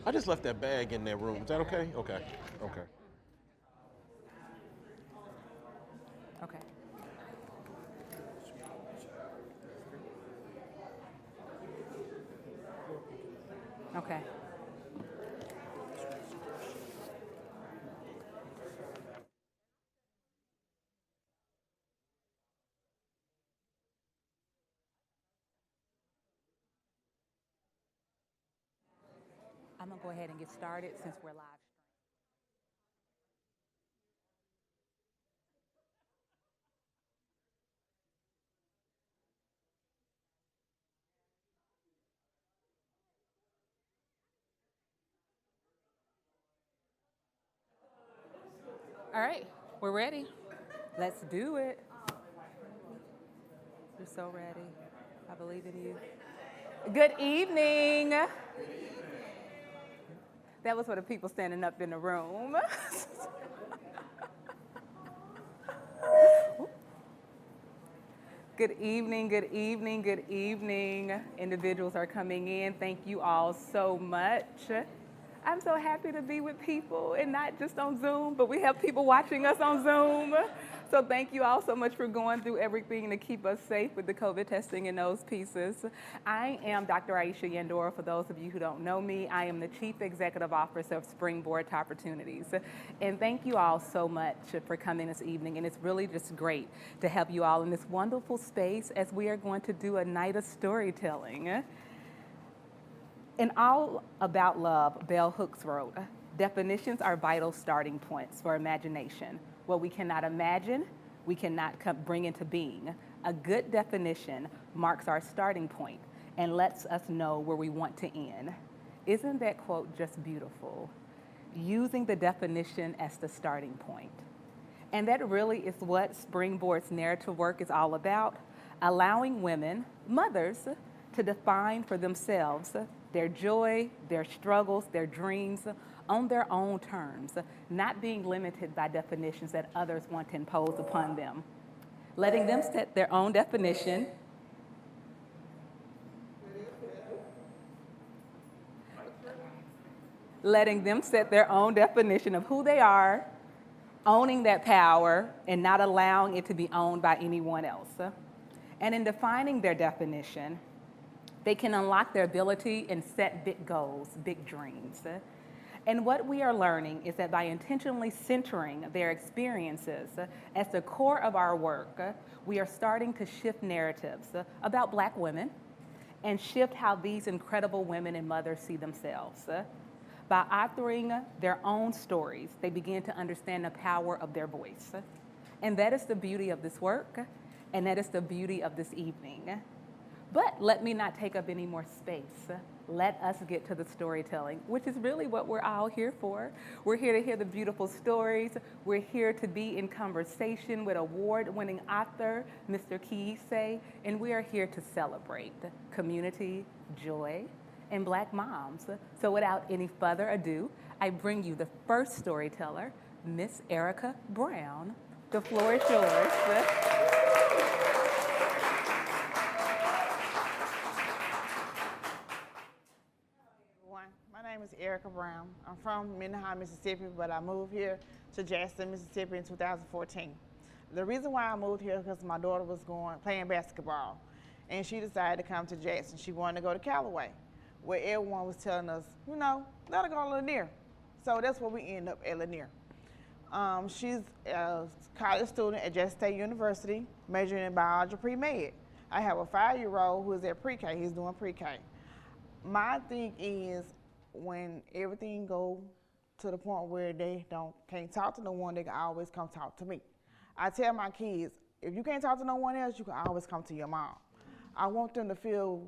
I just left that bag in that room. Is that okay? Okay. Okay. Okay. Okay. I'm gonna go ahead and get started since we're live. All right, we're ready. Let's do it. You're so ready. I believe in you. Good evening. That was for the people standing up in the room. Good evening, good evening, good evening. Individuals are coming in. Thank you all so much. I'm so happy to be with people and not just on Zoom, but we have people watching us on Zoom. So thank you all so much for going through everything to keep us safe with the COVID testing and those pieces. I am Dr. Aisha Yandora. For those of you who don't know me, I am the Chief Executive Officer of Springboard to Opportunities. And thank you all so much for coming this evening. And it's really just great to have you all in this wonderful space as we are going to do a night of storytelling. In All About Love, Bell Hooks wrote, definitions are vital starting points for imagination. What we cannot imagine, we cannot bring into being. A good definition marks our starting point and lets us know where we want to end. Isn't that quote just beautiful? Using the definition as the starting point. And that really is what Springboard's narrative work is all about, allowing women, mothers, to define for themselves their joy, their struggles, their dreams on their own terms, not being limited by definitions that others want to impose upon them. Letting them set their own definition. Letting them set their own definition of who they are, owning that power, and not allowing it to be owned by anyone else. And in defining their definition, they can unlock their ability and set big goals, big dreams. And what we are learning is that by intentionally centering their experiences as the core of our work, we are starting to shift narratives about Black women and shift how these incredible women and mothers see themselves. By authoring their own stories, they begin to understand the power of their voice. And that is the beauty of this work, and that is the beauty of this evening. But let me not take up any more space. Let us get to the storytelling, which is really what we're all here for. We're here to hear the beautiful stories. We're here to be in conversation with award-winning author, Mr. Kiese, and we are here to celebrate community, joy, and Black moms. So without any further ado, I bring you the first storyteller, Miss Erica Brown. The floor is yours. My name is Erica Brown. I'm from Minnehaha, Mississippi, but I moved here to Jackson, Mississippi in 2014. The reason why I moved here is because my daughter was playing basketball, and she decided to come to Jackson. She wanted to go to Callaway, where everyone was telling us, you know, let her go to Lanier. So that's where we end up at Lanier. She's a college student at Jackson State University, majoring in biology pre-med. I have a 5-year-old who is at pre-K. He's doing pre-K. My thing is, when everything go to the point where they can't talk to no one, they can always come talk to me. I tell my kids, if you can't talk to no one else, you can always come to your mom. I want them to feel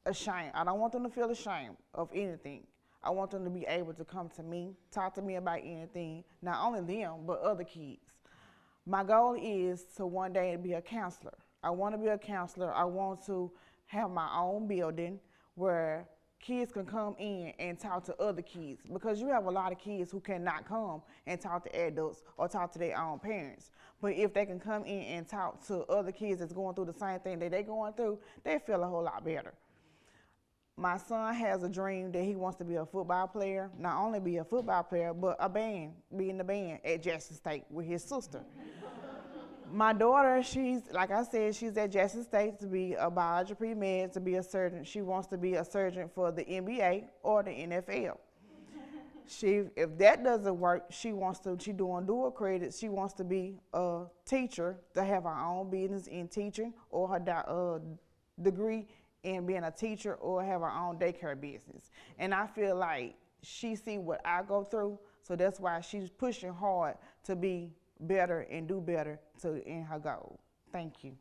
ashamed. I don't want them to feel ashamed of anything. I want them to be able to come to me, talk to me about anything, not only them, but other kids. My goal is to one day be a counselor. I want to be a counselor. I want to have my own building where kids can come in and talk to other kids, because you have a lot of kids who cannot come and talk to adults or talk to their own parents. But if they can come in and talk to other kids that's going through the same thing that they're going through, they feel a whole lot better. My son has a dream that he wants to be a football player, not only be a football player, but be in the band at Jackson State with his sister. My daughter, like I said, she's at Jackson State to be a biology pre-med, to be a surgeon. She wants to be a surgeon for the NBA or the NFL. If that doesn't work, she doing dual credits. She wants to be a teacher, to have her own business in teaching, or her degree in being a teacher, or have her own daycare business. And I feel like she see what I go through, so that's why she's pushing hard to be better and do better in her goal. Thank you.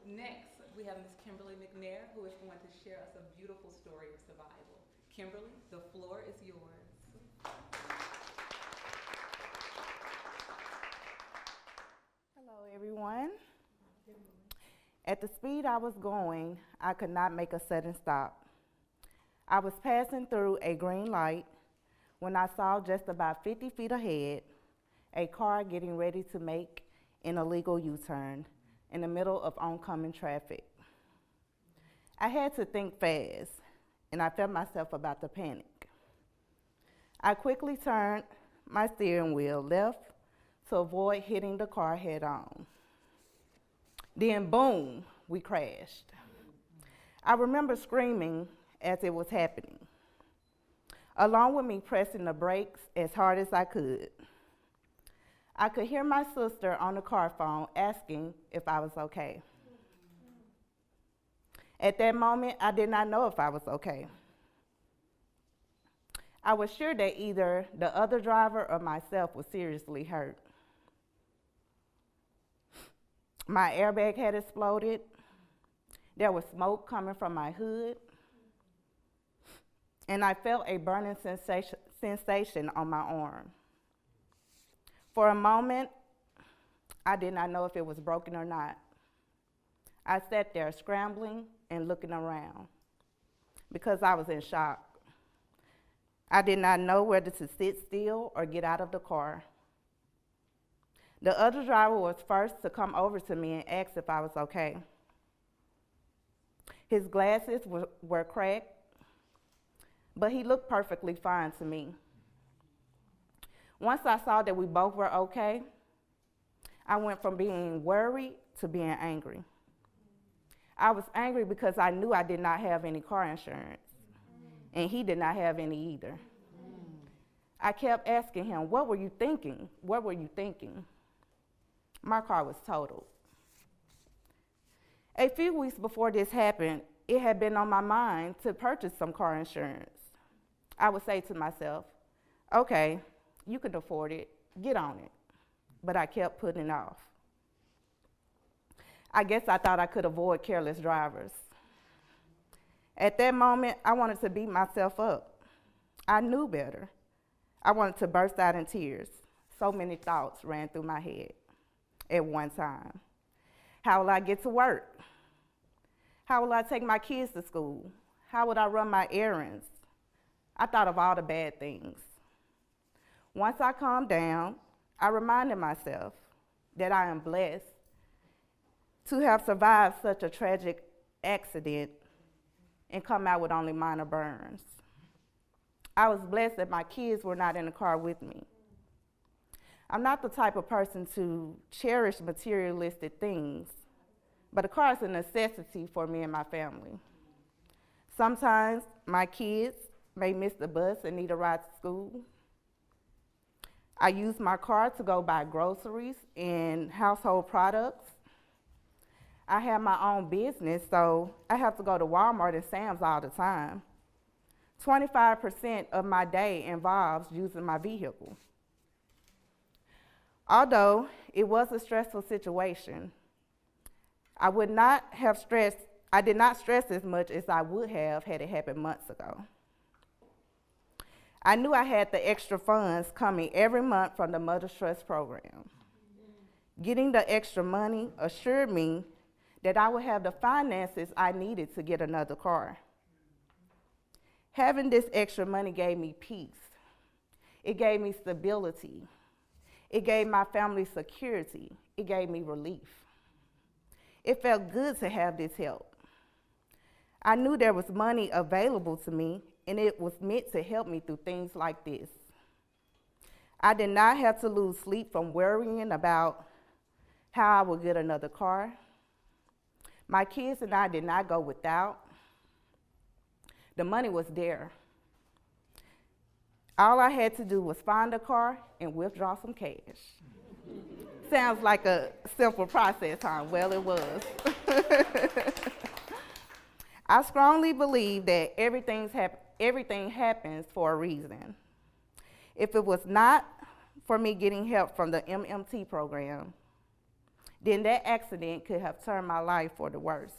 Next, we have Ms. Kimberly McNair, who is going to share us a beautiful story of survival. Kimberly, the floor is yours. Hello, everyone. At the speed I was going, I could not make a sudden stop. I was passing through a green light when I saw just about 50 feet ahead a car getting ready to make an illegal U-turn in the middle of oncoming traffic. I had to think fast, and I felt myself about to panic. I quickly turned my steering wheel left to avoid hitting the car head on. Then boom, we crashed. I remember screaming as it was happening, along with me pressing the brakes as hard as I could. I could hear my sister on the car phone asking if I was okay. At that moment, I did not know if I was okay. I was sure that either the other driver or myself was seriously hurt. My airbag had exploded. There was smoke coming from my hood. And I felt a burning sensation on my arm. For a moment, I did not know if it was broken or not. I sat there scrambling and looking around because I was in shock. I did not know whether to sit still or get out of the car. The other driver was first to come over to me and ask if I was okay. His glasses were cracked, but he looked perfectly fine to me. Once I saw that we both were okay, I went from being worried to being angry. I was angry because I knew I did not have any car insurance, and he did not have any either. I kept asking him, "What were you thinking? What were you thinking?" My car was totaled. A few weeks before this happened, it had been on my mind to purchase some car insurance. I would say to myself, "Okay, you can afford it, get on it." But I kept putting it off. I guess I thought I could avoid careless drivers. At that moment, I wanted to beat myself up. I knew better. I wanted to burst out in tears. So many thoughts ran through my head at one time. How will I get to work? How will I take my kids to school? How would I run my errands? I thought of all the bad things. Once I calmed down, I reminded myself that I am blessed to have survived such a tragic accident and come out with only minor burns. I was blessed that my kids were not in the car with me. I'm not the type of person to cherish materialistic things, but a car is a necessity for me and my family. Sometimes my kids may miss the bus and need a ride to school. I use my car to go buy groceries and household products. I have my own business, so I have to go to Walmart and Sam's all the time. 25% of my day involves using my vehicle. Although it was a stressful situation, I did not stress as much as I would have had it happened months ago. I knew I had the extra funds coming every month from the Mother's Trust program. Getting the extra money assured me that I would have the finances I needed to get another car. Having this extra money gave me peace. It gave me stability. It gave my family security. It gave me relief. It felt good to have this help. I knew there was money available to me, and it was meant to help me through things like this. I did not have to lose sleep from worrying about how I would get another car. My kids and I did not go without. The money was there. All I had to do was find a car and withdraw some cash. Sounds like a simple process, huh? Well, it was. I strongly believe that everything happens for a reason. If it was not for me getting help from the MMT program, then that accident could have turned my life for the worse.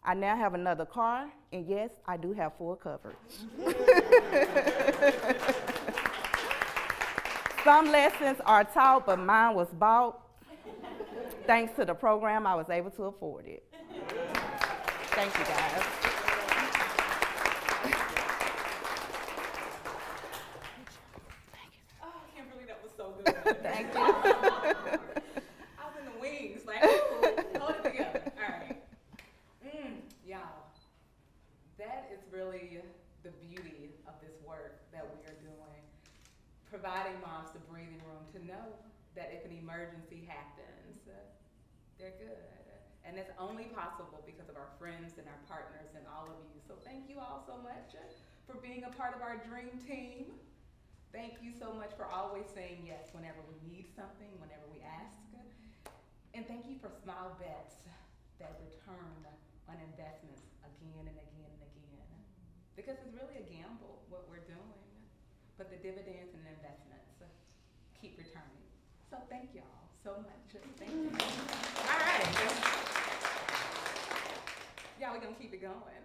I now have another car, and yes, I do have full coverage. Some lessons are taught, but mine was bought. Thanks to the program, I was able to afford it. Thank you, guys. Oh, Kimberly, that was so good. Thank you. I was in the wings, like, ooh, hold it together. All right. Y'all, that is really the beauty of this work that we are doing, providing moms the breathing room to know that if an emergency happens, they're good. And it's only possible because of our friends and our partners and all of you. So thank you all so much for being a part of our dream team. Thank you so much for always saying yes whenever we need something, whenever we ask. And thank you for small bets that return on investments again and again and again. Because it's really a gamble, what we're doing. But the dividends and investments keep returning. So thank y'all so much. Thank you. All right. Y'all, we're gonna keep it going.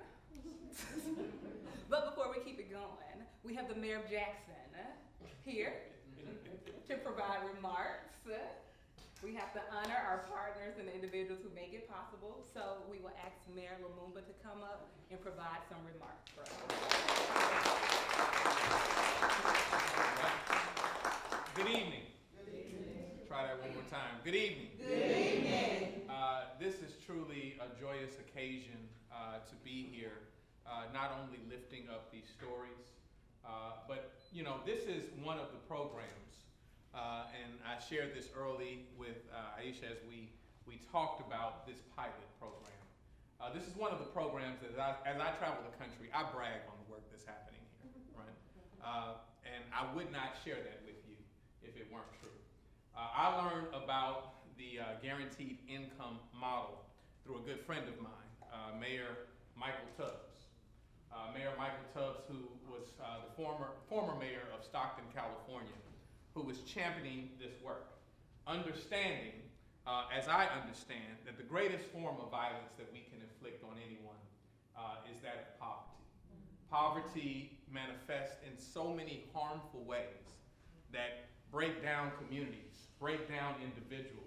But before we keep it going, we have the Mayor of Jackson here to provide remarks. We have to honor our partners and the individuals who make it possible. So we will ask Mayor Lumumba to come up and provide some remarks for us. Good evening. Good evening. Try that one more time. Good evening. Good evening. This is truly a joyous occasion to be here, not only lifting up these stories, but you know, this is one of the programs, and I shared this early with Aisha as we talked about this pilot program. This is one of the programs that as I travel the country, I brag on the work that's happening here, right? And I would not share that with you if it weren't true. I learned about the guaranteed income model through a good friend of mine, Mayor Michael Tubbs. Mayor Michael Tubbs, who was the former mayor of Stockton, California, who was championing this work, understanding, as I understand, that the greatest form of violence that we can inflict on anyone is that of poverty. Poverty manifests in so many harmful ways that break down communities, break down individuals.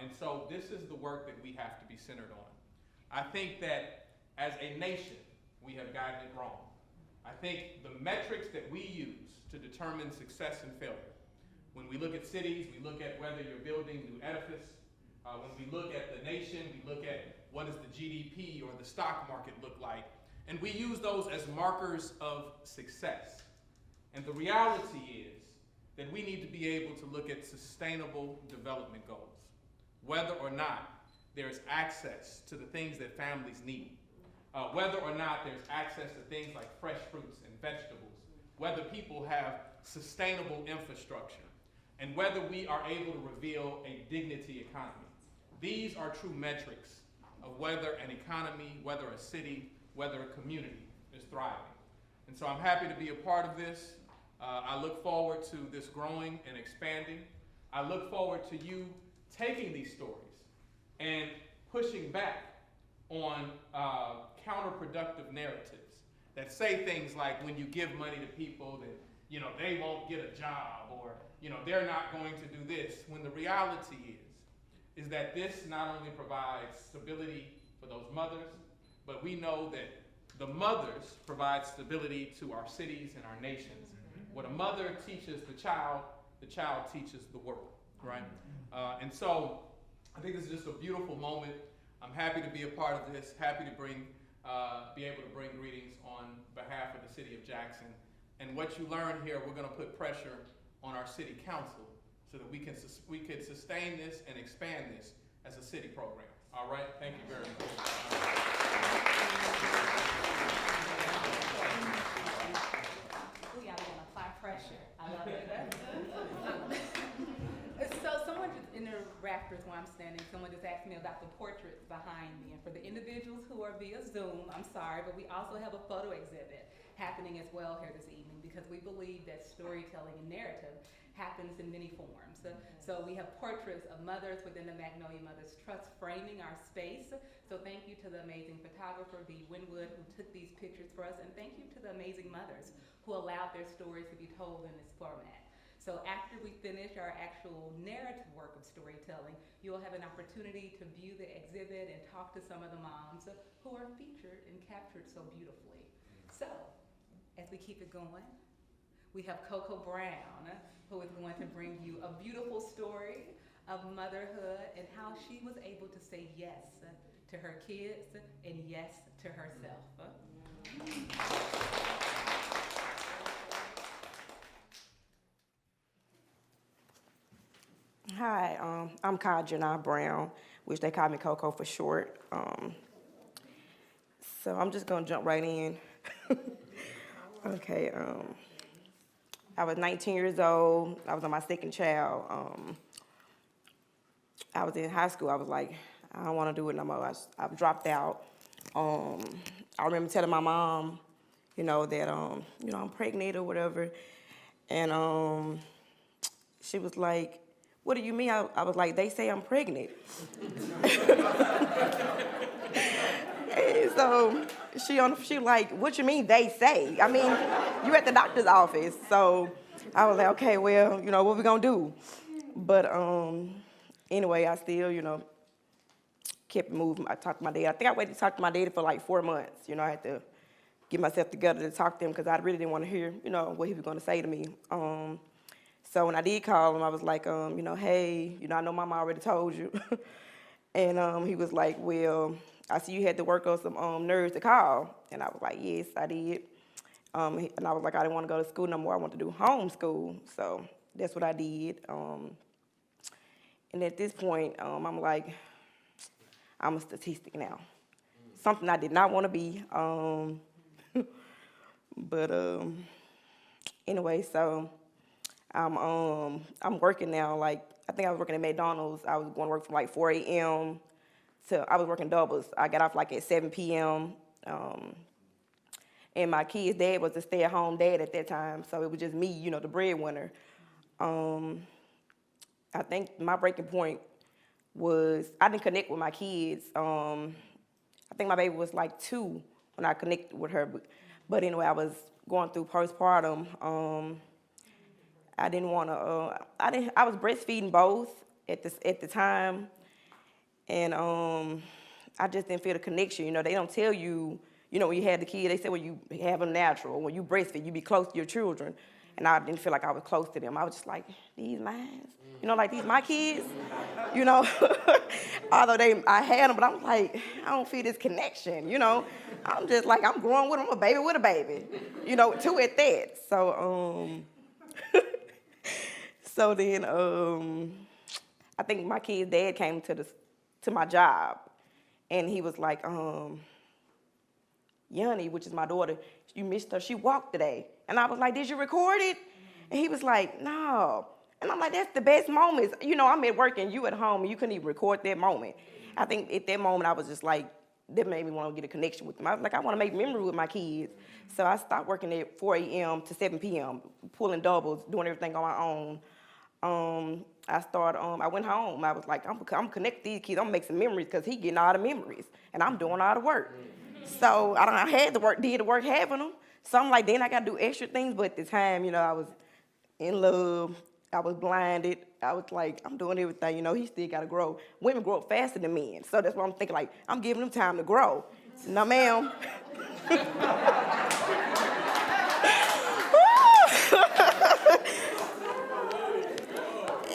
And so this is the work that we have to be centered on. I think that as a nation, we have gotten it wrong. I think the metrics that we use to determine success and failure, when we look at cities, we look at whether you're building new edifice. When we look at the nation, we look at what does the GDP or the stock market look like. And we use those as markers of success. And the reality is that we need to be able to look at sustainable development goals, whether or not there's access to the things that families need, whether or not there's access to things like fresh fruits and vegetables, whether people have sustainable infrastructure, and whether we are able to reveal a dignity economy. These are true metrics of whether an economy, whether a city, whether a community is thriving. And so I'm happy to be a part of this. I look forward to this growing and expanding. I look forward to you taking these stories and pushing back on counterproductive narratives that say things like when you give money to people, that they won't get a job, or, they're not going to do this, when the reality is that this not only provides stability for those mothers, but we know that the mothers provide stability to our cities and our nations. What a mother teaches the child teaches the world, right? And so I think this is just a beautiful moment. I'm happy to be a part of this, happy to be able to bring greetings on behalf of the city of Jackson. And what you learn here, we're gonna put pressure on our city council so that we can sustain this and expand this as a city program. All right, thank you very much. We are gonna apply pressure. I love it. So someone just in the rafters where I'm standing, someone just asked me about the portraits behind me. And for the individuals who are via Zoom, I'm sorry, but we also have a photo exhibit happening as well here this evening, because we believe that storytelling and narrative happens in many forms. So we have portraits of mothers within the Magnolia Mothers Trust framing our space. So thank you to the amazing photographer, B. Winwood, who took these pictures for us, and thank you to the amazing mothers who allowed their stories to be told in this format. So after we finish our actual narrative work of storytelling, you'll have an opportunity to view the exhibit and talk to some of the moms who are featured and captured so beautifully. So, as we keep it going, we have Coco Brown, who is going to bring you a beautiful story of motherhood and how she was able to say yes to her kids and yes to herself. Hi, I'm Kajana Brown, which they call me Coco for short. So I'm just gonna jump right in. Okay, I was 19 years old. I was on my second child. I was in high school. I was like, I don't want to do it no more. I dropped out. I remember telling my mom, that I'm pregnant or whatever, and she was like, "What do you mean?" I was like, "They say I'm pregnant." And so she like, "What you mean they say? I mean, you at the doctor's office." So I was like, "Okay, well, what we gonna do?" But anyway, I still, kept moving. I talked to my dad. I think I waited to talk to my daddy for like 4 months. I had to get myself together to talk to him because I really didn't want to hear, what he was gonna say to me. So when I did call him, I was like, hey, I know Mama already told you. And he was like, well, I see you had to work on some nerves to call. And I was like, yes, I did. And I was like, I didn't want to go to school no more. I want to do homeschool. So that's what I did. And at this point, I'm like, I'm a statistic now. Something I did not want to be. But anyway, so I'm working now. Like, I think I was working at McDonald's. I was going to work from like 4 a.m. I was working doubles. I got off like at 7 p.m. And my kid's dad was a stay-at-home dad at that time, so it was just me, the breadwinner. I think my breaking point was I didn't connect with my kids. I think my baby was like 2 when I connected with her. But anyway, I was going through postpartum. I didn't want to. I was breastfeeding both at the time, and I just didn't feel the connection. They don't tell you. When you have the kid, they say when you have them natural, when you breastfeed, you be close to your children. And I didn't feel like I was close to them. I was just like, these mine? Like these my kids? Although I had them, but I'm like, I don't feel this connection, I'm just like, I'm growing with them, a baby with a baby, 2 at that. So, so then I think my kid's dad came to my job, and he was like, Yanni, which is my daughter, you missed her, she walked today. And I was like, did you record it? And he was like, no. And I'm like, that's the best moments. I'm at work and you at home and you couldn't even record that moment. I think at that moment I was just like, that made me want to get a connection with them. I was like, I want to make memory with my kids. So I stopped working at 4 a.m. to 7 p.m., pulling doubles, doing everything on my own. I went home. I was like, I'm connecting these kids. I'm gonna make some memories because he getting all the memories and I'm doing all the work. So I had to work, did the work having them. So I'm like, then I got to do extra things. But at the time, you know, I was in love. I was blinded. I was like, I'm doing everything. You know, he still got to grow. Women grow up faster than men. So that's why I'm thinking, like, I'm giving them time to grow. No, ma'am.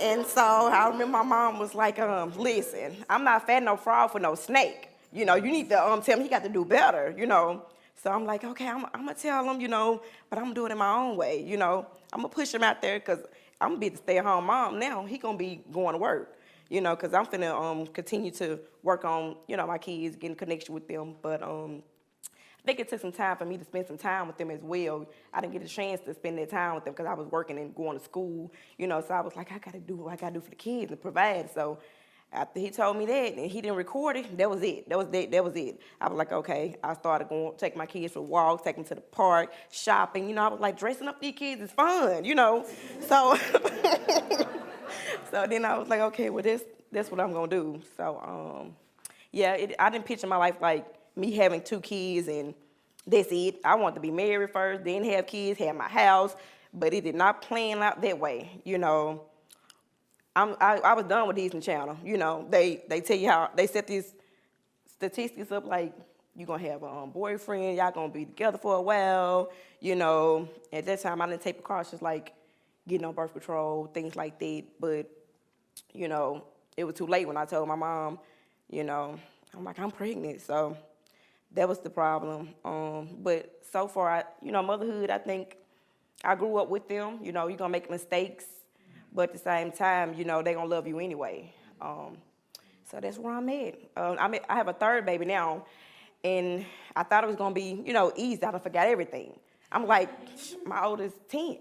And so I remember my mom was like, listen, I'm not fatting no frog for no snake. You know, you need to tell him he got to do better, you know. So I'm like, okay, I'm going to tell him, you know, but I'm doing it my own way, you know. I'm going to push him out there because I'm going to be the stay-at-home mom now. He going to be going to work, you know, because I'm finna continue to work on, you know, my kids, getting connection with them. But I think it took some time for me to spend some time with them as well. I didn't get a chance to spend that time with them because I was working and going to school, you know, so I was like, I got to do what I got to do for the kids and provide. So after he told me that and he didn't record it, that was it. That was it. I was like, okay. I started going, take my kids for walks, take them to the park, shopping. You know, I was like, dressing up these kids is fun, you know. So, so then I was like, okay, well, that's what I'm going to do. So, yeah, I didn't picture my life like me having 2 kids and that's it. I wanted to be married first, then have kids, have my house, but it did not plan out that way, you know. I was done with Disney Channel, you know. They tell you how, they set these statistics up like you're going to have a boyfriend, y'all going to be together for a while, you know. At that time, I didn't take precautions like getting on birth control, things like that, but, you know, it was too late when I told my mom, you know. I'm like, I'm pregnant, so that was the problem. But so far, you know, motherhood, I think I grew up with them. You know, you're going to make mistakes, but at the same time, you know, they're going to love you anyway. So that's where I'm at. I have a 3rd baby now, and I thought it was going to be, you know, easy. I done forgot everything. I'm like, my oldest 10.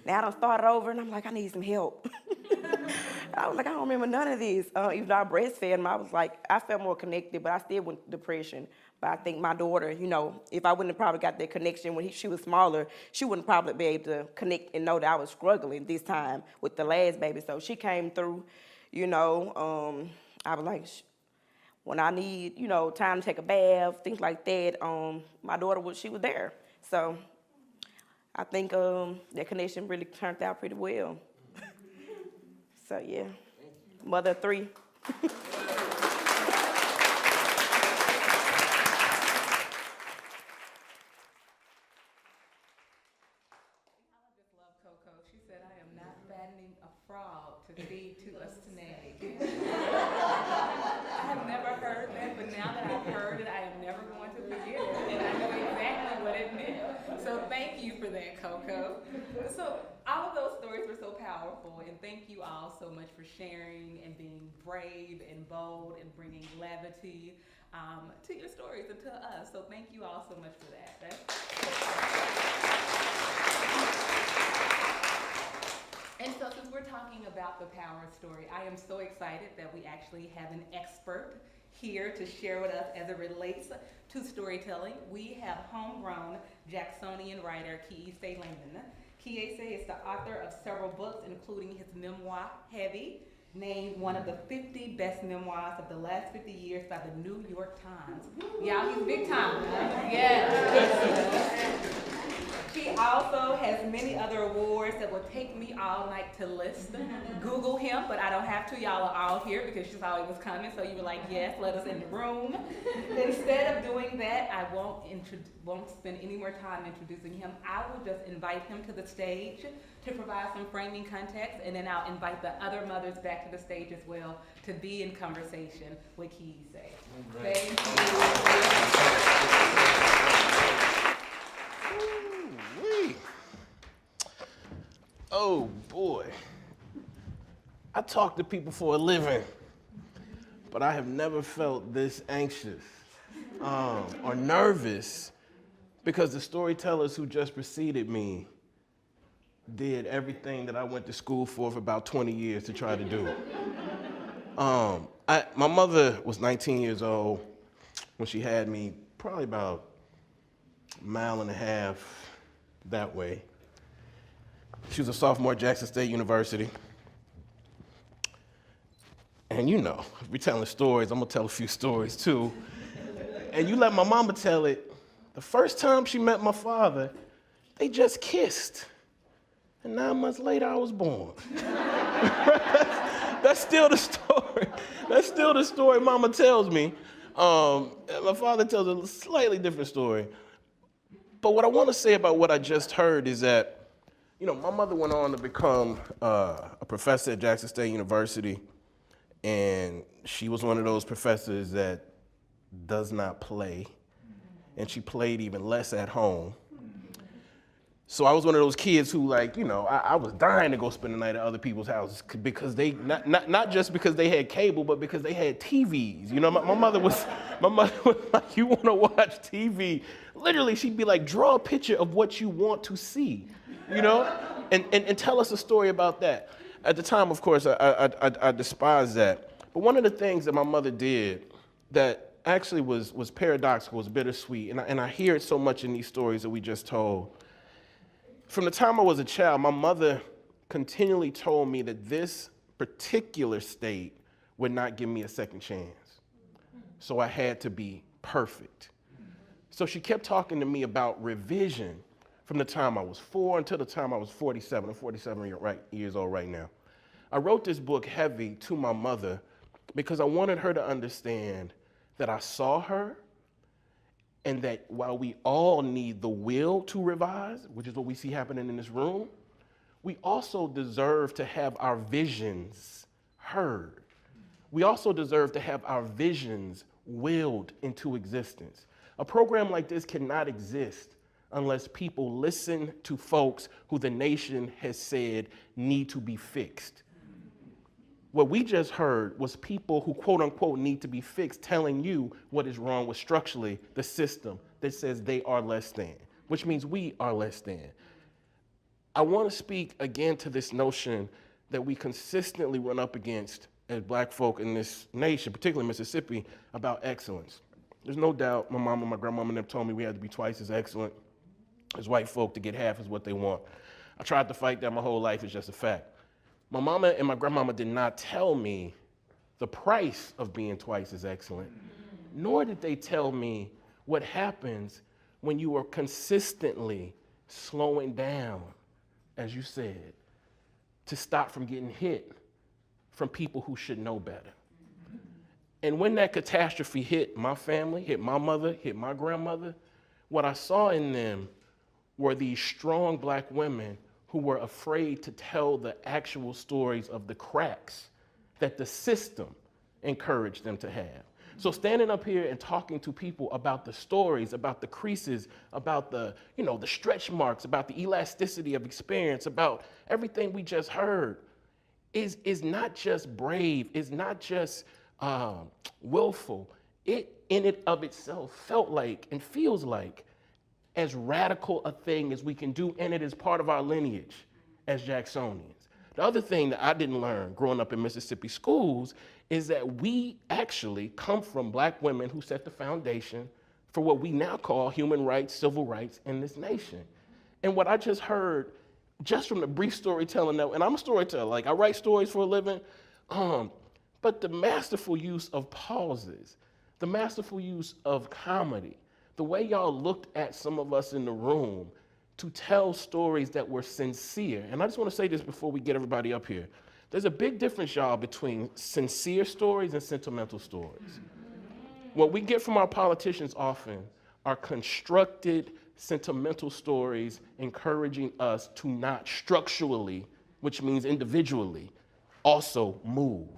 Now I done started over, and I'm like, I need some help. I was like, I don't remember none of this. Even though I breastfed him, I was like, I felt more connected, but I still went through depression. But I think my daughter, you know, if I wouldn't have probably got that connection when she was smaller, she wouldn't probably be able to connect and know that I was struggling this time with the last baby. So she came through, you know. I was like, when I need, you know, time to take a bath, things like that, my daughter, she was there. So I think that connection really turned out pretty well. So, yeah, mother of 3. Coco. She said, I am not fattening a frog to feed to a snake. I have never heard that, but now that I've heard it, I am never going to forget it. And I know exactly what it meant. So thank you for that, Coco. So all of those stories were so powerful, and thank you all so much for sharing and being brave and bold and bringing levity to your stories and to us. So thank you all so much for that. And so since we're talking about the power story, I am so excited that we actually have an expert here to share with us as it relates to storytelling. We have homegrown Jacksonian writer Kiese Laymon. Kiese is the author of several books, including his memoir, Heavy, named one of the 50 best memoirs of the last 50 years by the New York Times. Y'all, he's big time. Yeah. He also has many other awards that will take me all night to list. Google him, but I don't have to. Y'all are all here because you saw he was coming, so you were like, yes, let us in the room. Instead of doing that, I won't spend any more time introducing him. I will just invite him to the stage to provide some framing context, and then I'll invite the other mothers back to the stage as well to be in conversation with Kiese. Right. Thank you. Oh boy. I talk to people for a living, but I have never felt this anxious or nervous because the storytellers who just preceded me did everything that I went to school for about 20 years to try to do. My mother was 19 years old when she had me, probably about a mile and a half that way. She was a sophomore at Jackson State University. And you know, if we're telling stories, I'm gonna tell a few stories too. And you let my mama tell it. The first time she met my father, they just kissed. And 9 months later, I was born. That's still the story. That's still the story Mama tells me. My father tells a slightly different story. But what I want to say about what I just heard is that, you know, my mother went on to become a professor at Jackson State University. And she was one of those professors that does not play. And she played even less at home. So I was one of those kids who, like, you know, I was dying to go spend the night at other people's houses because they, not just because they had cable, but because they had TVs. You know, my mother was like, you want to watch TV? Literally, she'd be like, draw a picture of what you want to see, you know, and tell us a story about that. At the time, of course, I despised that. But one of the things that my mother did that actually was paradoxical, was bittersweet, and I hear it so much in these stories that we just told. From the time I was a child, my mother continually told me that this particular state would not give me a second chance. So I had to be perfect. So she kept talking to me about revision from the time I was 4 until the time I was 47. I'm 47 years old right now. I wrote this book heavy to my mother because I wanted her to understand that I saw her, and that while we all need the will to revise, which is what we see happening in this room, we also deserve to have our visions heard. We also deserve to have our visions willed into existence. A program like this cannot exist unless people listen to folks who the nation has said need to be fixed. What we just heard was people who, quote unquote, need to be fixed telling you what is wrong with structurally the system that says they are less than, which means we are less than. I want to speak again to this notion that we consistently run up against as black folk in this nation, particularly Mississippi, about excellence. There's no doubt my mom and my grandmama and them told me we had to be twice as excellent as white folk to get half as what they want. I tried to fight that my whole life. It's just a fact. My mama and my grandmama did not tell me the price of being twice as excellent, nor did they tell me what happens when you are consistently slowing down, as you said, to stop from getting hit from people who should know better. And when that catastrophe hit my family, hit my mother, hit my grandmother, what I saw in them were these strong black women who were afraid to tell the actual stories of the cracks that the system encouraged them to have. So standing up here and talking to people about the stories, about the creases, about the, you know, the stretch marks, about the elasticity of experience, about everything we just heard, is not just brave, is not just willful. It in it of itself felt like and feels like as radical a thing as we can do, and it is part of our lineage as Jacksonians. The other thing that I didn't learn growing up in Mississippi schools is that we actually come from black women who set the foundation for what we now call human rights, civil rights in this nation. And what I just heard, just from the brief storytelling, and I'm a storyteller, like I write stories for a living, but the masterful use of pauses, the masterful use of comedy, the way y'all looked at some of us in the room to tell stories that were sincere. And I just want to say this before we get everybody up here. There's a big difference, y'all, between sincere stories and sentimental stories. What we get from our politicians often are constructed, sentimental stories encouraging us to not structurally, which means individually, also move.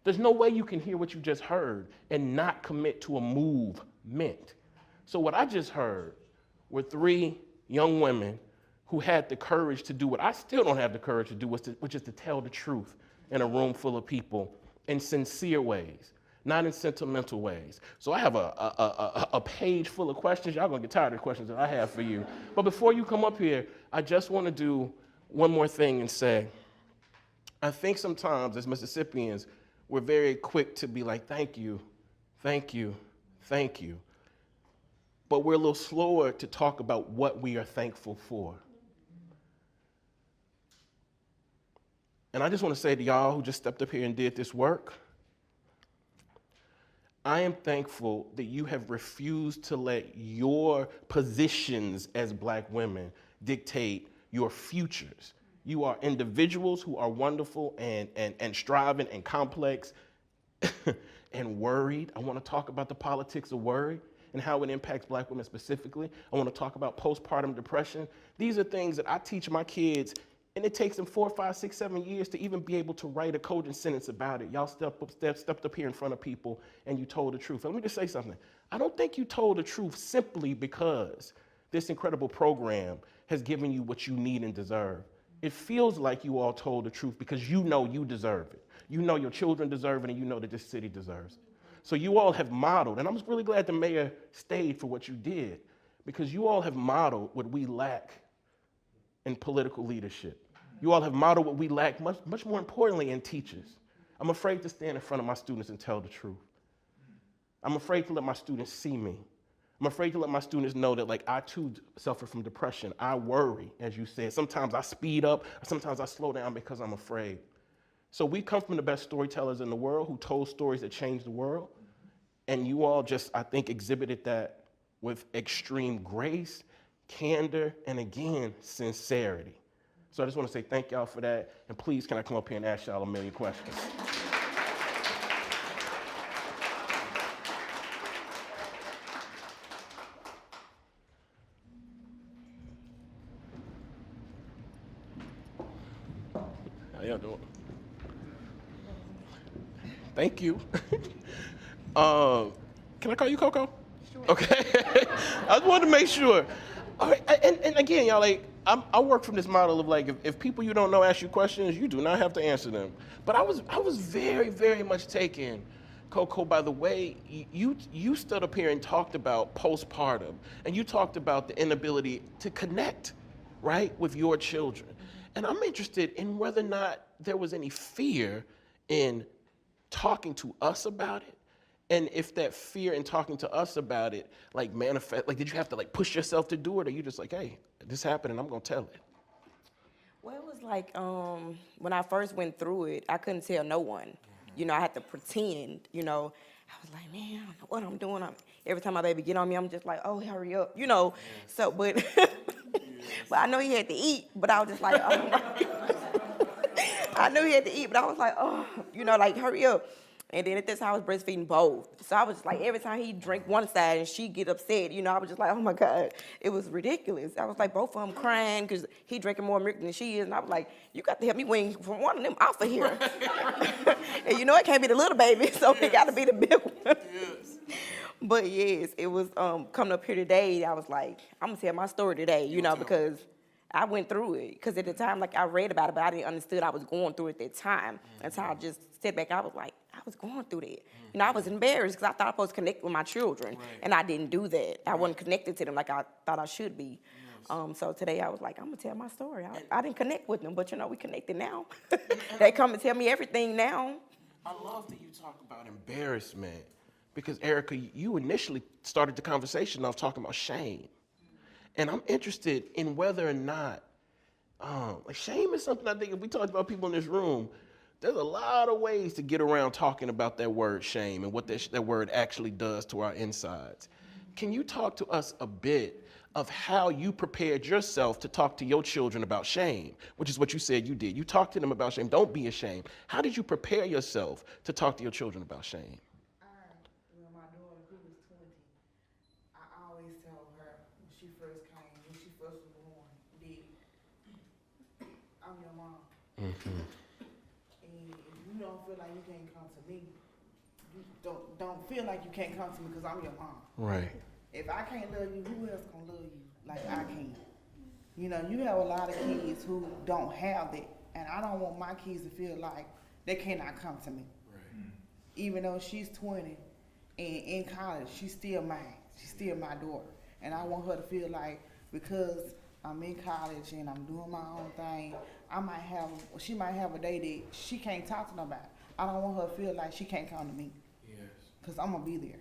There's no way you can hear what you just heard and not commit to a movement. So what I just heard were 3 young women who had the courage to do what I still don't have the courage to do, which is to tell the truth in a room full of people in sincere ways, not in sentimental ways. So I have a page full of questions. Y'all gonna get tired of the questions that I have for you. But before you come up here, I just wanna do one more thing and say, I think sometimes as Mississippians, we're very quick to be like, thank you, thank you, thank you. But we're a little slower to talk about what we are thankful for. And I just want to say to y'all who just stepped up here and did this work, I am thankful that you have refused to let your positions as black women dictate your futures. You are individuals who are wonderful and striving and complex and worried. I want to talk about the politics of worry and how it impacts Black women specifically. I want to talk about postpartum depression. These are things that I teach my kids, and it takes them 4, 5, 6, 7 years to even be able to write a cogent sentence about it. Y'all stepped up here in front of people and you told the truth. And let me just say something. I don't think you told the truth simply because this incredible program has given you what you need and deserve. It feels like you all told the truth because you know you deserve it. You know your children deserve it, and you know that this city deserves it. So you all have modeled, and I'm just really glad the mayor stayed for what you did, because you all have modeled what we lack in political leadership. You all have modeled what we lack, much more importantly, in teachers. I'm afraid to stand in front of my students and tell the truth. I'm afraid to let my students see me. I'm afraid to let my students know that, like, I too suffer from depression. I worry, as you said. Sometimes I speed up, sometimes I slow down because I'm afraid. So we come from the best storytellers in the world who told stories that changed the world. And you all just, I think, exhibited that with extreme grace, candor, and again, sincerity. So I just want to say thank y'all for that. And please, can I come up here and ask y'all a million questions? How y'all doing? Thank you. Can I call you Coco? Sure. Okay. I just wanted to make sure. All right. And again, y'all, like, I work from this model of, like, if people you don't know ask you questions, you do not have to answer them. But I was very, very much taken, Coco, by the way you stood up here and talked about postpartum, and you talked about the inability to connect, right, with your children. And I'm interested in whether or not there was any fear in talking to us about it, and if that fear in talking to us about it, like, manifest, like, did you have to, like, push yourself to do it, or you just like, hey, this happened and I'm gonna tell it? Well, it was like, when I first went through it, I couldn't tell no one. You know, I had to pretend, you know. I was like, man, I don't know what I'm doing. Every time my baby get on me, I'm just like, oh, hurry up, you know. Yes. So, but, but I know he had to eat, but I was just like, oh. I knew he had to eat, but I was like, oh, you know, like, hurry up. And then at this time, I was breastfeeding both. So I was just like, every time he drank one side and she get upset, you know, I was just like, oh my God, it was ridiculous. I was like, both of them crying because he drinking more milk than she is. And I was like, you got to help me win from one of them off of here. And you know, it can't be the little baby, so it got to be the big one. Yes. But yes, it was coming up here today, I was like, I'm going to tell my story today, you know, because I went through it. Because at the time, like, I read about it, but I didn't understand I was going through it at that time. Until I just stepped back, I was like, I was going through that. You know, I was embarrassed because I thought I was supposed to connect with my children, and I didn't do that. I wasn't connected to them like I thought I should be. Yes. So today I was like, I'm going to tell my story. I didn't connect with them, but, you know, we connected now. They come and tell me everything now. I love that you talk about embarrassment because, Erica, you initially started the conversation off talking about shame. And I'm interested in whether or not, like, shame is something I think if we talked about people in this room, there's a lot of ways to get around talking about that word shame and what that word actually does to our insides. Can you talk to us a bit of how you prepared yourself to talk to your children about shame, which is what you said you did. You talked to them about shame. Don't be ashamed. How did you prepare yourself to talk to your children about shame? Well, my daughter, who was 20, I always told her when she first came, when she first was born, I'm your mom. Mm-hmm. And if you don't feel like you can't come to me, you don't feel like you can't come to me because I'm your mom. Right. If I can't love you, who else gonna love you like I can? You know, you have a lot of kids who don't have that, and I don't want my kids to feel like they cannot come to me. Right. Even though she's 20 and in college, she's still mine. She's still my daughter, and I want her to feel like because I'm in college and I'm doing my own thing, she might have a day that she can't talk to nobody. I don't want her to feel like she can't come to me. Yes. Cause I'm gonna be there.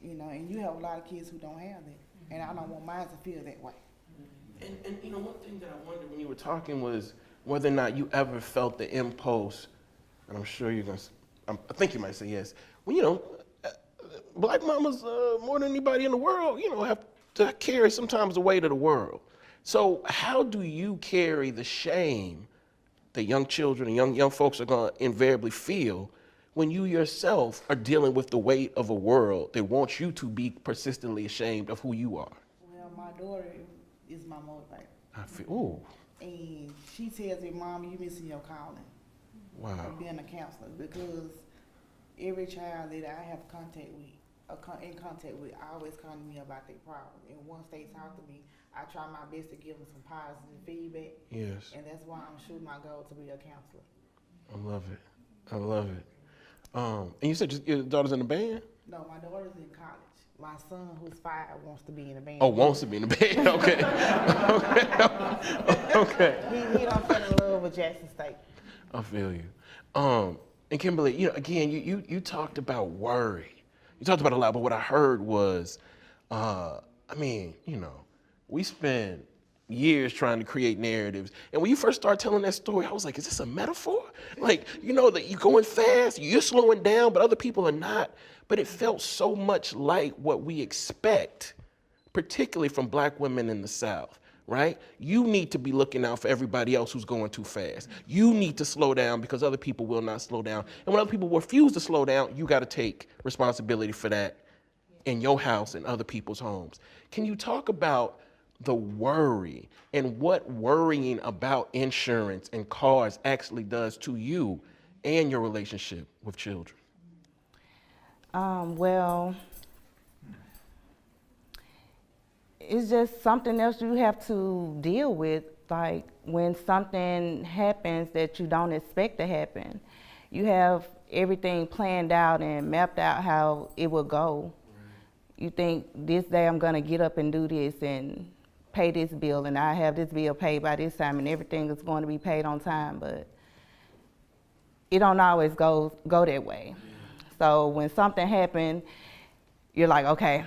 You know, and you have a lot of kids who don't have that, and I don't want mine to feel that way. And you know, one thing that I wondered when you were talking was whether or not you ever felt the impulse, and I'm sure you're gonna, I think you might say yes. Well, you know, black mamas more than anybody in the world, you know, have to carry sometimes the weight of the world. So how do you carry the shame that young children and young folks are going to invariably feel when you yourself are dealing with the weight of a world that wants you to be persistently ashamed of who you are? Well, my daughter is my motivator. I feel, ooh, And she tells me, Mom, you missing your calling wow. of being a counselor, because every child that I have in contact with, always come to me about their problems. And once they talk to me, I try my best to give them some positive feedback. Yes. And that's why I'm shooting my goal to be a counselor. I love it. I love it. And you said your daughter's in the band? No, my daughter's in college. My son, who's 5, wants to be in the band. Oh, wants to be in the band. Okay. Okay. He don't fall in love with Jackson State. I feel you. And Kimberly, you know, again, you talked about worry. You talked about a lot, but what I heard was, I mean, you know, we spend years trying to create narratives. And when you first started telling that story, I was like, is this a metaphor? Like, you know, that you're going fast, you're slowing down, but other people are not. But it felt so much like what we expect, particularly from Black women in the South, right? You need to be looking out for everybody else who's going too fast. You need to slow down because other people will not slow down. And when other people refuse to slow down, you got to take responsibility for that in your house and other people's homes. Can you talk about the worry and what worrying about insurance and cars actually does to you and your relationship with children? Well, it's just something else you have to deal with. Like when something happens that you don't expect to happen, you have everything planned out and mapped out how it will go. Right. You think this day I'm gonna get up and do this and pay this bill, and I have this bill paid by this time, and everything is going to be paid on time, but it don't always go that way. So when something happened, you're like, okay,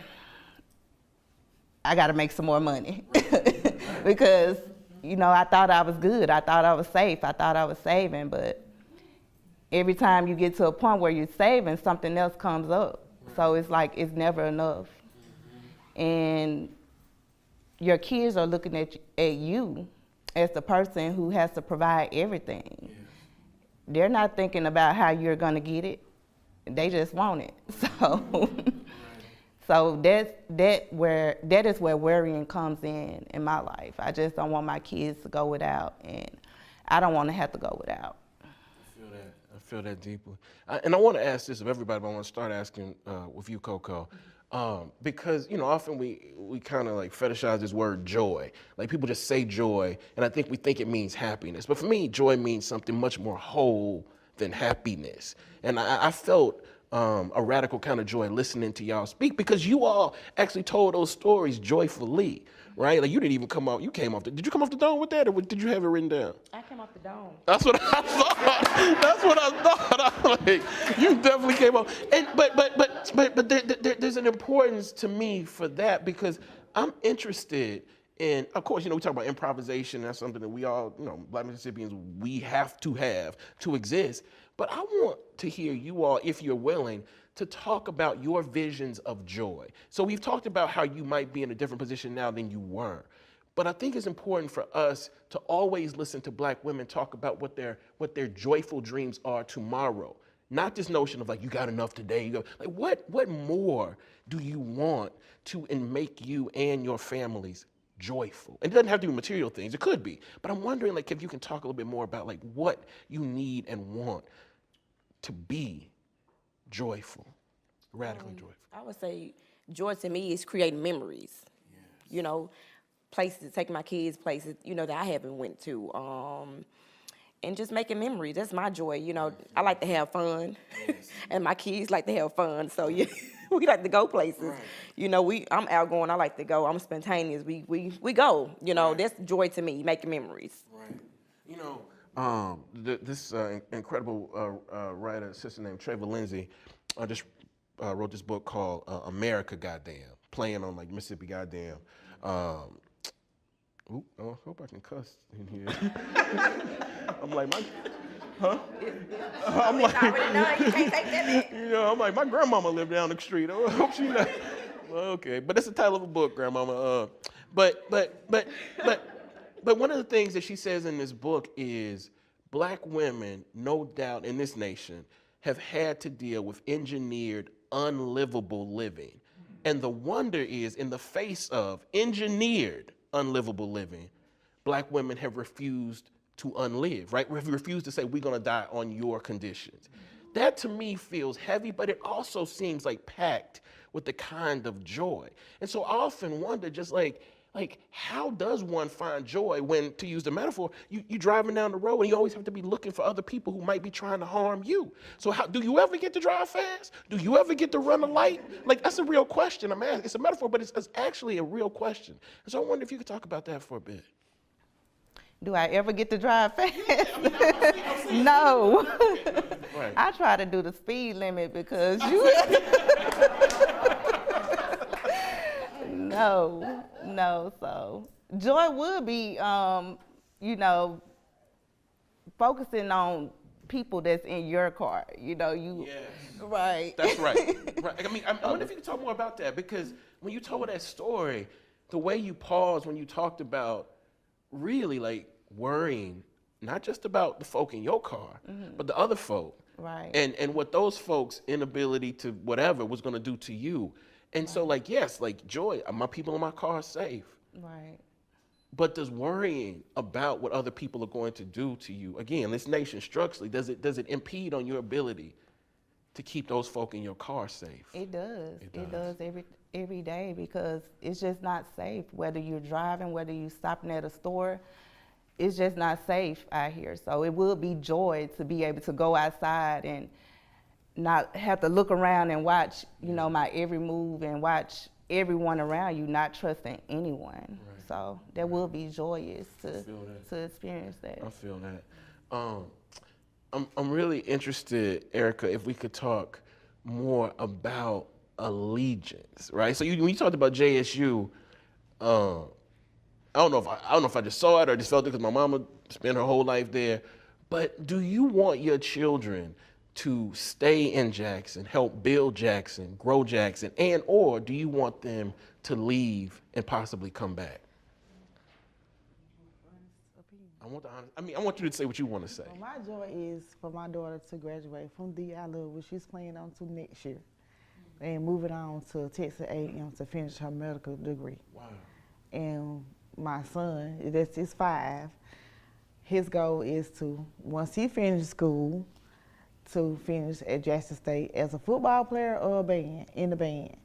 I got to make some more money. Because, you know, I thought I was good. I thought I was safe. I thought I was saving. But every time you get to a point where you're saving, something else comes up. So it's like it's never enough. And your kids are looking at you as the person who has to provide everything. They're not thinking about how you're going to get it. They just want it. So that is where worrying comes in my life. I just don't want my kids to go without, and I don't want to have to go without. I feel that deeply. And I want to ask this of everybody, but I want to start asking with you, Coco. Because, you know, often we kind of like fetishize this word joy. Like people just say joy, and I think we think it means happiness. But for me, joy means something much more whole than happiness. And I felt a radical kind of joy listening to y'all speak, because you all actually told those stories joyfully, right? Like you didn't even come off, you came off did you come off the dome with that, or did you have it written down? I came off the dome. That's what I thought. That's what I thought. I'm like, you definitely came off. And but there's an importance to me for that, because I'm interested in, of course, you know, we talk about improvisation. That's something that we all, you know, Black Mississippians, we have to exist. But I want to hear you all, if you're willing, to talk about your visions of joy. So we've talked about how you might be in a different position now than you were. But I think it's important for us to always listen to Black women talk about what their joyful dreams are tomorrow. Not this notion of like, you got enough today. You go, like, what more do you want to make you and your families joyful? And it doesn't have to be material things. It could be. But I'm wondering, like, if you can talk a little bit more about like what you need and want to be joyful, radically joyful. I would say joy to me is creating memories. Yes. You know, places, taking my kids places, you know, that I haven't went to. And just making memories. That's my joy. You know, I like to have fun. Yes. And my kids like to have fun. So yeah, we like to go places. Right. You know, I'm outgoing. I like to go. I'm spontaneous. We go. You know, that's joy to me, making memories. Right. You know, this incredible writer, sister named Treva Lindsay, just wrote this book called America Goddamn, playing on like Mississippi Goddamn. I hope I can cuss in here. I'm like, I'm like, you can't take that back. You know, I'm like, my grandmama lived down the street. I hope she not. Okay, but that's the title of a book, Grandmama. But one of the things that she says in this book is black women, no doubt in this nation, have had to deal with engineered, unlivable living. And the wonder is, in the face of engineered, unlivable living, black women have refused to unlive, right? We've refused to say, we're gonna die on your conditions. That to me feels heavy, but it also seems like packed with the kind of joy. And so I often wonder, just like how does one find joy when, to use the metaphor, you driving down the road and you always have to be looking for other people who might be trying to harm you. So do you ever get to drive fast? Do you ever get to run a light? Like, that's a real question I'm asking. It's a metaphor, but it's actually a real question. And so I wonder if you could talk about that for a bit. Do I ever get to drive fast? No. Right. I try to do the speed limit because you. No. So joy would be, focusing on people that's in your car. Yes. Right. That's right. Right. I mean, I wonder if you could talk more about that, because when you told that story, the way you paused when you talked about really like worrying, not just about the folk in your car, but the other folk. Right. And what those folks' inability to whatever was going to do to you. And so, like, yes, like joy, my people in my car are safe. Right. But does worrying about what other people are going to do to you, again, this nation structurally, does it impede on your ability to keep those folk in your car safe? It does. It does every day, because it's just not safe. Whether you're driving, whether you're stopping at a store, it's just not safe out here. So it will be joy to be able to go outside and not have to look around and watch, my every move, and watch everyone around you, not trusting anyone. Right. So that will be joyous to experience that. I feel that. I'm really interested, Erica, if we could talk more about allegiance, right? So when you talked about JSU, I don't know if I just saw it or just felt it because my mama spent her whole life there. But do you want your children to stay in Jackson, help build Jackson, grow Jackson, or do you want them to leave and possibly come back? I want you to say what you want to say. Well, my joy is for my daughter to graduate from DI Love, which she's planning on to next year, and moving on to Texas A&M to finish her medical degree. Wow. And my son, he's 5, his goal is to, once he finishes school, to finish at Jackson State as a football player or in the band,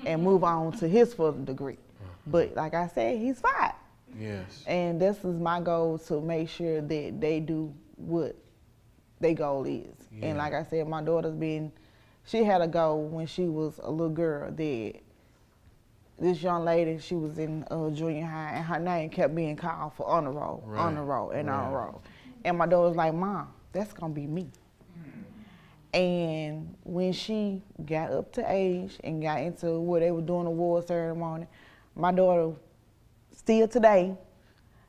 and move on to his further degree. But like I said, he's 5. Yes. And this is my goal, to make sure that they do what their goal is. Yeah. And like I said, my daughter's she had a goal when she was a little girl that this young lady, she was in junior high, and her name kept being called for honor roll, honor roll. And my daughter was like, Mom, that's gonna be me. And when she got up to age and got into where they were doing the award ceremony, my daughter, still today,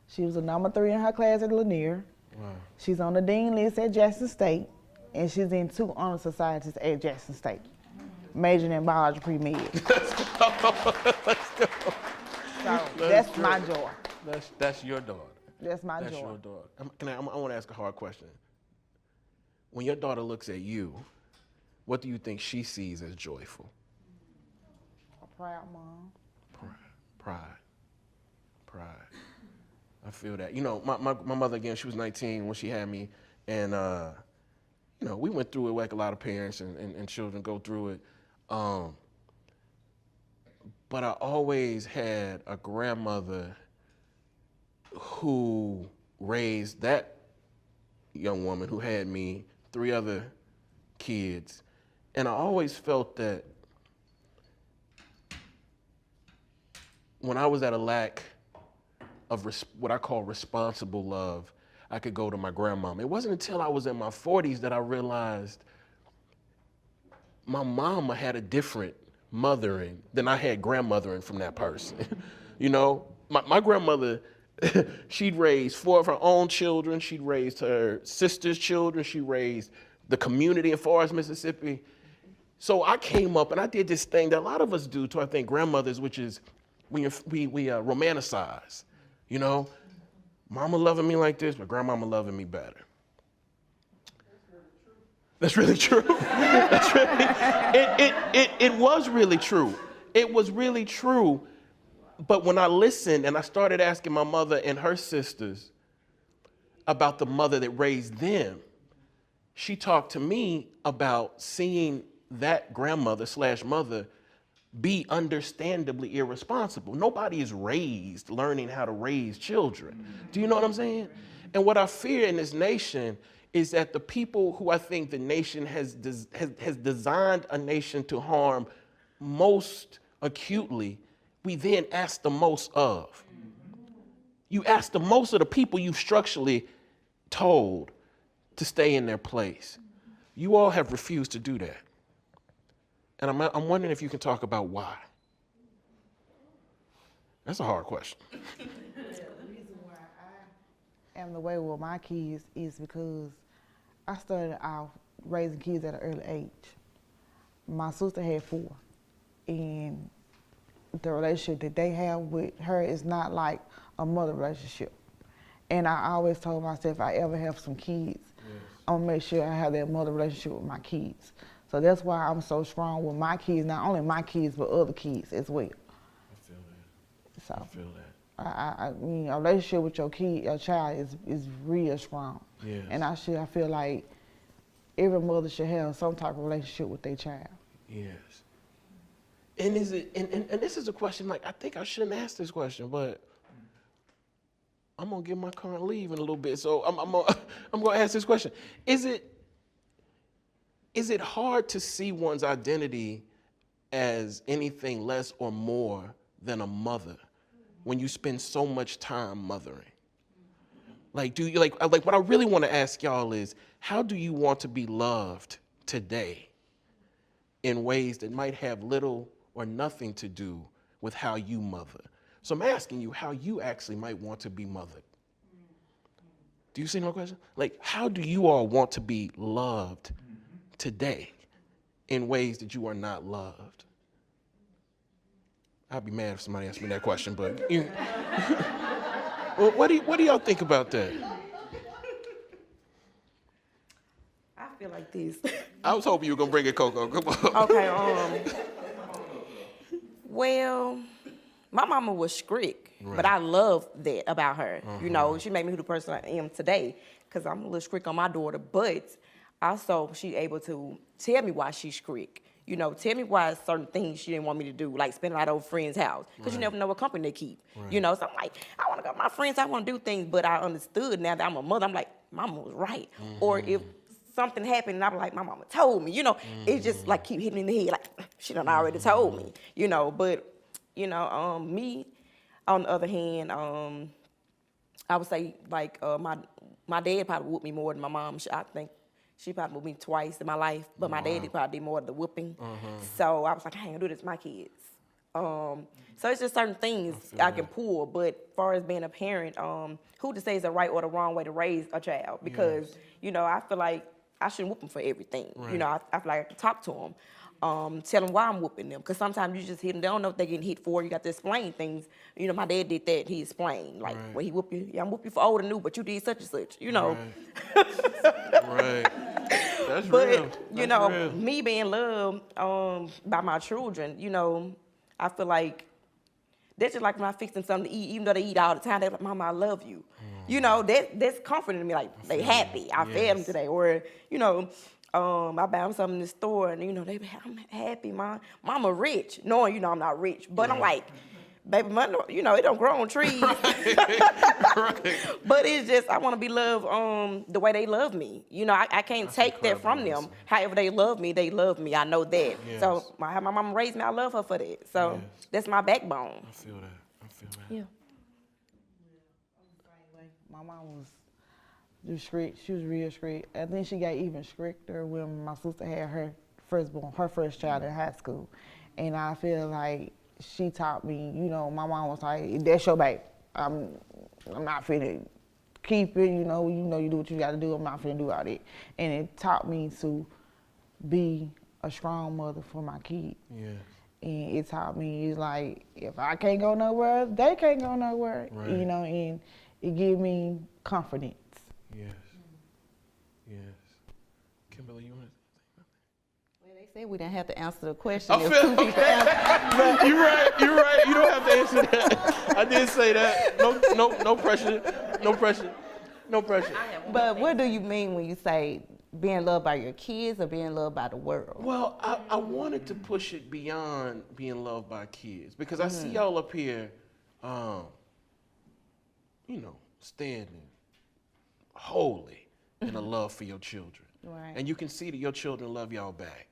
she was a number 3 in her class at Lanier. Wow. She's on the dean list at Jackson State, and she's in 2 honor societies at Jackson State, majoring in biology pre-med. Let's go. So that's my joy. That's your daughter. That's my joy. That's your daughter. I want to ask a hard question. When your daughter looks at you, what do you think she sees as joyful? A proud mom. Pride. I feel that. My mother, again, she was 19 when she had me, and we went through it like a lot of parents and children go through it. But I always had a grandmother who raised that young woman who had me, 3 other kids, and I always felt that when I was at a lack of what I call responsible love, I could go to my grandmama. It wasn't until I was in my 40s that I realized my mama had a different mothering than I had grandmothering from that person. My grandmother, she'd raised 4 of her own children. She'd raised her sister's children. She raised the community in Forest, Mississippi. So I came up and I did this thing that a lot of us do to, I think, grandmothers, which is we romanticize, you know? Mama loving me like this, but grandmama loving me better. That's really true. That's really, it was really true. It was really true. But when I listened and I started asking my mother and her sisters about the mother that raised them, she talked to me about seeing that grandmother / mother be understandably irresponsible. Nobody is raised learning how to raise children. Do you know what I'm saying? And what I fear in this nation is that the people who I think the nation has designed a nation to harm most acutely, we then ask the most of. You ask the most of the people you've structurally told to stay in their place. You all have refused to do that. And I'm wondering if you can talk about why. That's a hard question. The reason why I am the way with my kids is because I started out raising kids at an early age. My sister had 4, and the relationship that they have with her is not like a mother relationship. And I always told myself, if I ever have some kids, I'm gonna make sure I have that mother relationship with my kids. So that's why I'm so strong with my kids, not only my kids, but other kids as well. I feel that. So I feel that. I mean, a relationship with your child is real strong. Yes. And I feel like every mother should have some type of relationship with their child. Yes. And is it and this is a question, like, I think I shouldn't ask this question, but I'm gonna give my current leave in a little bit. So I'm gonna ask this question. Is it hard to see one's identity as anything less or more than a mother when you spend so much time mothering? Like, do you like what I really want to ask y'all is, how do you want to be loved today in ways that might have little or nothing to do with how you mother? So I'm asking you how you actually might want to be mothered. Do you see my question? Like, how do you all want to be loved today in ways that you are not loved? I'd be mad if somebody asked me that question, but well, what do y'all think about that? I feel like this. I was hoping you were gonna bring it, Coco. Come on. Okay. Well, my mama was strict, but I love that about her. You know, she made me who the person I am today, because I'm a little strict on my daughter, but also she able to tell me why she's strict. You know, tell me why certain things she didn't want me to do, like spending at old friend's house, because you never know what company they keep. You know, so I'm like, I want to go to my friends, I want to do things, but I understood now that I'm a mother. I'm like, mama was right. Or if something happened and I'm like, my mama told me, you know, it's just like keep hitting in the head, like, she done already told me, you know. But, you know, me, on the other hand, I would say, like, my dad probably whooped me more than my mom. I think she probably whooped me twice in my life, but my daddy probably did more of the whooping. So I was like, I ain't gonna do this to my kids. So it's just certain things I can pull, but as far as being a parent, who to say is the right or the wrong way to raise a child? Because, you know, I feel like I shouldn't whoop them for everything. You know, I feel like I have to talk to them. Tell them why I'm whooping them, because sometimes you just hit them. They don't know what they're getting hit for. You got to explain things. You know, my dad did that. He explained, like, when he whoop you, I'm whoop you for old and new, but you did such and such, you know. Right. That's but, real. you know, me being loved by my children, you know, I feel like that's just like when I fix them something to eat, even though they eat all the time, they're like, Mama, I love you. You know, that's comforting to me, like, they happy. I fed them today. Or, you know, I buy them something in the store, and, you know, they be, I'm happy, Mama rich. Knowing, you know, I'm not rich. But I'm like, baby, you know, it don't grow on trees. But it's just, I want to be loved the way they love me. You know, I can't take that from them. However they love me, I know that. So how my mama raised me, I love her for that. So that's my backbone. I feel that. Yeah. My mom was strict. She was real strict. I think she got even stricter when my sister had her first child in high school. And I feel like she taught me, you know, my mom was like, that's your baby. I'm not finna keep it, you know, you do what you gotta do, I'm not finna do all that. And it taught me to be a strong mother for my kids. Yeah. And it taught me, like, if I can't go nowhere, they can't go nowhere, Right. you know, and it gave me confidence. Yes. Yes. Kimberly, you want to? Well, they said we didn't have to answer the question. I feel okay. You're right. You're right. You don't have to answer that. I did say that. No pressure. No pressure. No pressure. But what do you mean when you say being loved by your kids or being loved by the world? Well, I wanted to push it beyond being loved by kids because I see y'all up here, standing holy in a love for your children. Right. And you can see that your children love y'all back.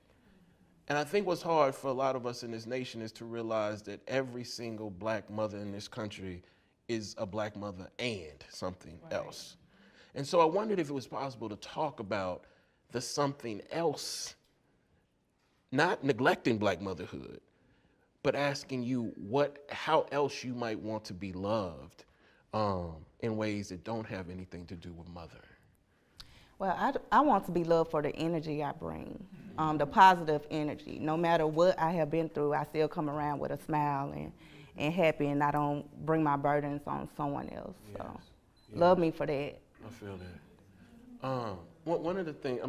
And I think what's hard for a lot of us in this nation is to realize that every single black mother in this country is a black mother and something else. And so I wondered if it was possible to talk about the something else, not neglecting black motherhood, but asking you how else you might want to be loved in ways that don't have anything to do with mother. Well, I want to be loved for the energy I bring, the positive energy. No matter what I have been through, I still come around with a smile and happy, and I don't bring my burdens on someone else. Yes. So Yes. love me for that. I feel that. One of the things,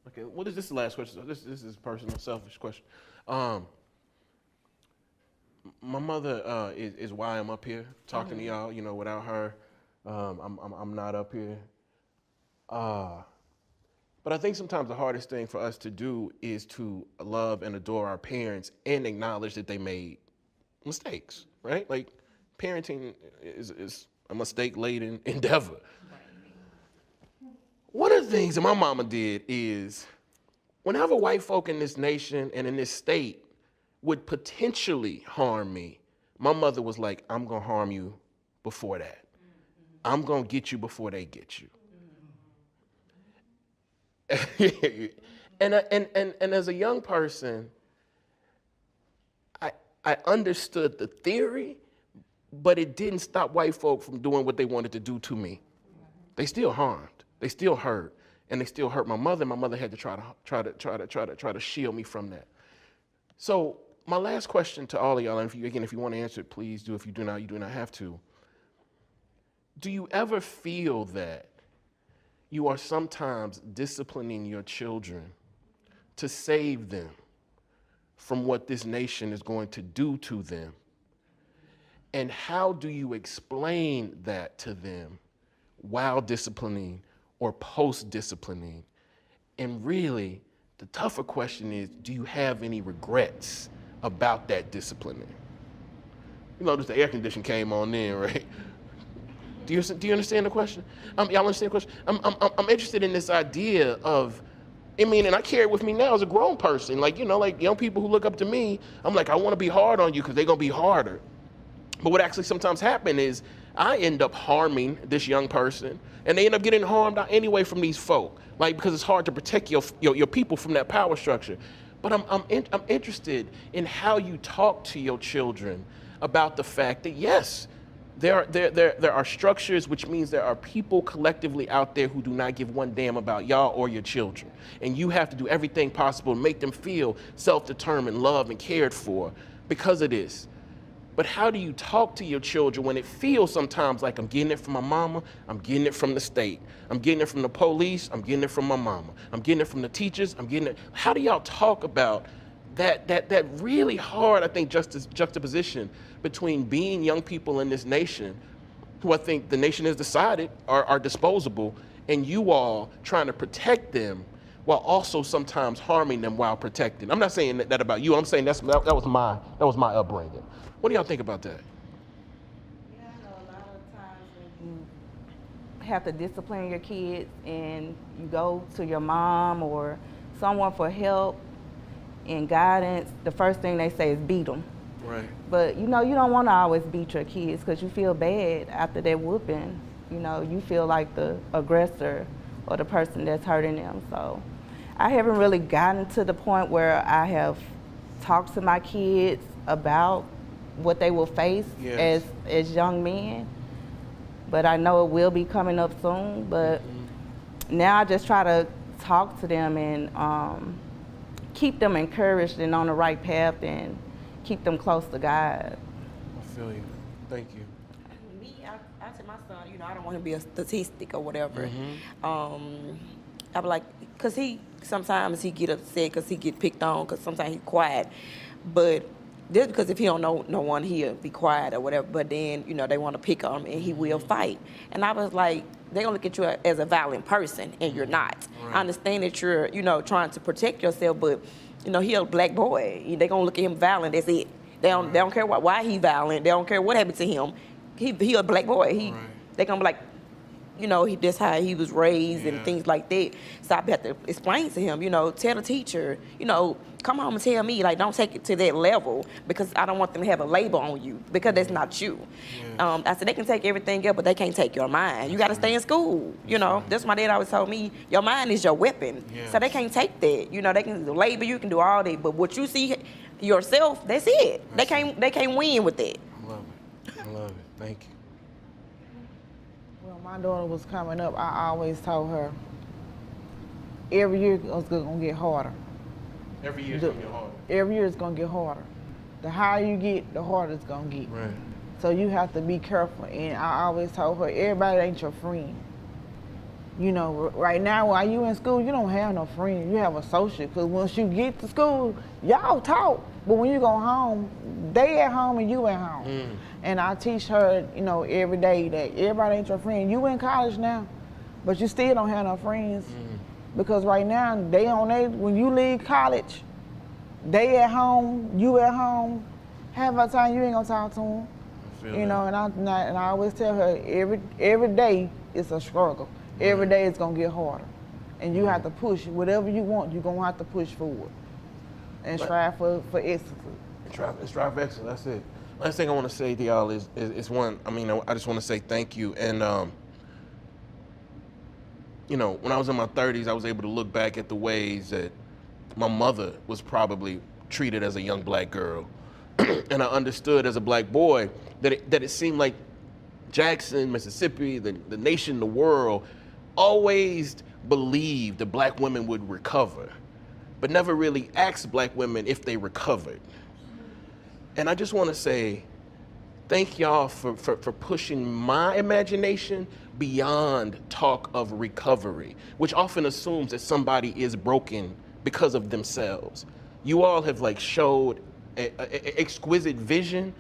okay, what is this the last question? This is a personal, selfish question. My mother is why I'm up here talking to y'all. You know, without her, I'm not up here. But I think sometimes the hardest thing for us to do is to love and adore our parents and acknowledge that they made mistakes, right? Like parenting is a mistake-laden endeavor. One of the things that my mama did is whenever white folk in this nation and in this state would potentially harm me, my mother was like, I'm gonna harm you before that. I'm gonna get you before they get you. and as a young person, I understood the theory, but it didn't stop white folk from doing what they wanted to do to me. They still harmed, they still hurt, and they still hurt my mother. My mother had to try to shield me from that. So my last question to all of y'all, and if you want to answer it, please do. If you do not, you do not have to. Do you ever feel that you are sometimes disciplining your children to save them from what this nation is going to do to them? And how do you explain that to them while disciplining or post-disciplining? And really, the tougher question is, do you have any regrets about that disciplining? You notice the air condition came on then, right? Do you understand the question? Y'all understand the question? I'm interested in this idea of, and I carry it with me now as a grown person. Like, like young people who look up to me, I'm like, I want to be hard on you because they're going to be harder. But what actually sometimes happens is I end up harming this young person, and they end up getting harmed out anyway from these folk, like because it's hard to protect your people from that power structure. But I'm interested in how you talk to your children about the fact that yes, there are structures, which means there are people collectively out there who do not give one damn about y'all or your children, and you have to do everything possible to make them feel self-determined, loved, and cared for because of this. But how do you talk to your children when it feels sometimes like I'm getting it from my mama, I'm getting it from the state, I'm getting it from the police, I'm getting it from my mama, I'm getting it from the teachers, I'm getting it. How do y'all talk about that really hard, I think, juxtaposition between being young people in this nation, who I think the nation has decided are disposable, and you all trying to protect them while also sometimes harming them while protecting? I'm not saying that about you. I'm saying that was my upbringing. What do y'all think about that? Yeah, I know a lot of times when you have to discipline your kids and you go to your mom or someone for help and guidance, the first thing they say is beat them. Right. But you don't want to always beat your kids because you feel bad after that whooping. You feel like the aggressor or the person that's hurting them. So I haven't really gotten to the point where I have talked to my kids about what they will face Yes. as young men. But I know it will be coming up soon. But now I just try to talk to them and keep them encouraged and on the right path and keep them close to God. I feel you. Thank you. Me, I tell my son, you know, I don't want him to be a statistic or whatever. I be like, cause sometimes he get upset cause he get picked on, cause sometimes he's quiet, but just because if he don't know no one, he'll be quiet or whatever. But then, you know, they want to pick on him and he will fight. And I was like, they gonna look at you as a violent person, and you're not. Right. I understand that you're, you know, trying to protect yourself, but you know, he a black boy. They gonna look at him violent. That's it. They don't care why he violent. They don't care what happened to him. He a black boy. They gonna be like, you know, that's how he was raised and things like that. So I have to explain to him, you know, tell the teacher, you know, come home and tell me, like, don't take it to that level, because I don't want them to have a label on you, because that's not you. I said, they can take everything else, but they can't take your mind. You got to stay in school, you know. That's what my dad always told me, your mind is your weapon. So they can't take that. You know, they can label you, can do all that, but what you see yourself, that's it. They can't win with that. I love it. I love it. Thank you. Well, my daughter was coming up, I always told her, every year it's going to get harder. Every year it's going to get harder. Every year it's going to get harder. The higher you get, the harder it's going to get. Right. So you have to be careful. And I always told her, everybody ain't your friend. You know, right now while you in school, you don't have no friends. You have associates. Because once you get to school, y'all talk. But when you go home, they at home and you at home. And I teach her, you know, every day that everybody ain't your friend. You in college now, but you still don't have no friends. Because right now, when you leave college, they at home, you at home. Half the time you ain't gonna talk to them. You know, and I always tell her every day it's a struggle. Every day it's gonna get harder, and you have to push whatever you want. You're gonna have to push forward and strive for excellence. Strive for excellence. That's it. Last thing I want to say to y'all is one. I mean, I just want to say thank you. And you know, when I was in my 30s, I was able to look back at the ways that my mother was probably treated as a young black girl. And I understood as a black boy that it seemed like Jackson, Mississippi, the nation, the world, always believed that black women would recover, but never really asked black women if they recovered. And I just want to say, thank y'all for pushing my imagination beyond talk of recovery, which often assumes that somebody is broken because of themselves. You all have like showed exquisite vision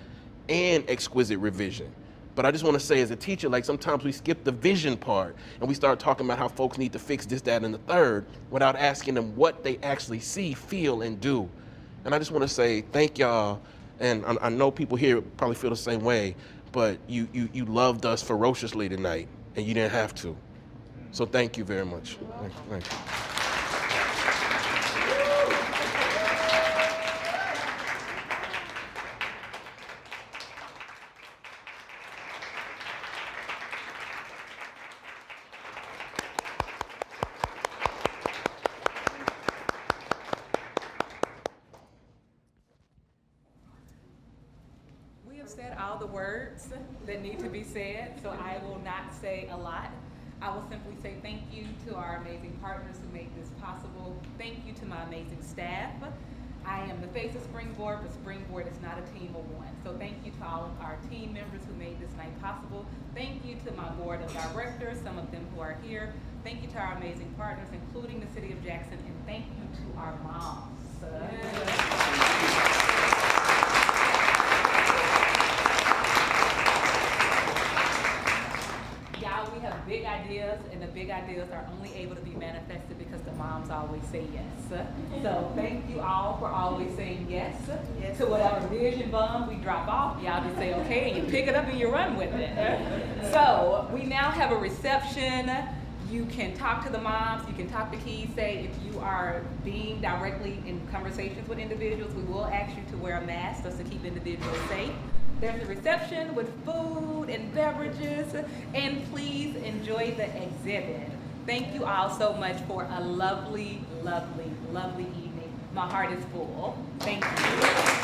and exquisite revision. But I just want to say as a teacher, like sometimes we skip the vision part and we start talking about how folks need to fix this, that, and the third without asking them what they actually see, feel, and do. And I just want to say thank y'all. And I know people here probably feel the same way, but you loved us ferociously tonight and you didn't have to. So thank you very much. Thank you. Said all the words that need to be said, so I will not say a lot. I will simply say thank you to our amazing partners who made this possible. Thank you to my amazing staff. I am the face of Springboard, but Springboard is not a team of one. So thank you to all of our team members who made this night possible. Thank you to my board of directors, some of them who are here. Thank you to our amazing partners, including the City of Jackson, and thank you to our moms. We have big ideas, and the big ideas are only able to be manifested because the moms always say yes. So thank you all for always saying yes to whatever vision bomb we drop off. Y'all just say okay, and you pick it up and you run with it. So we now have a reception. You can talk to the moms, you can talk to Kiese. If you are being directly in conversations with individuals, we will ask you to wear a mask just to keep individuals safe. There's a reception with food and beverages, and please enjoy the exhibit. Thank you all so much for a lovely, lovely, lovely evening. My heart is full. Thank you.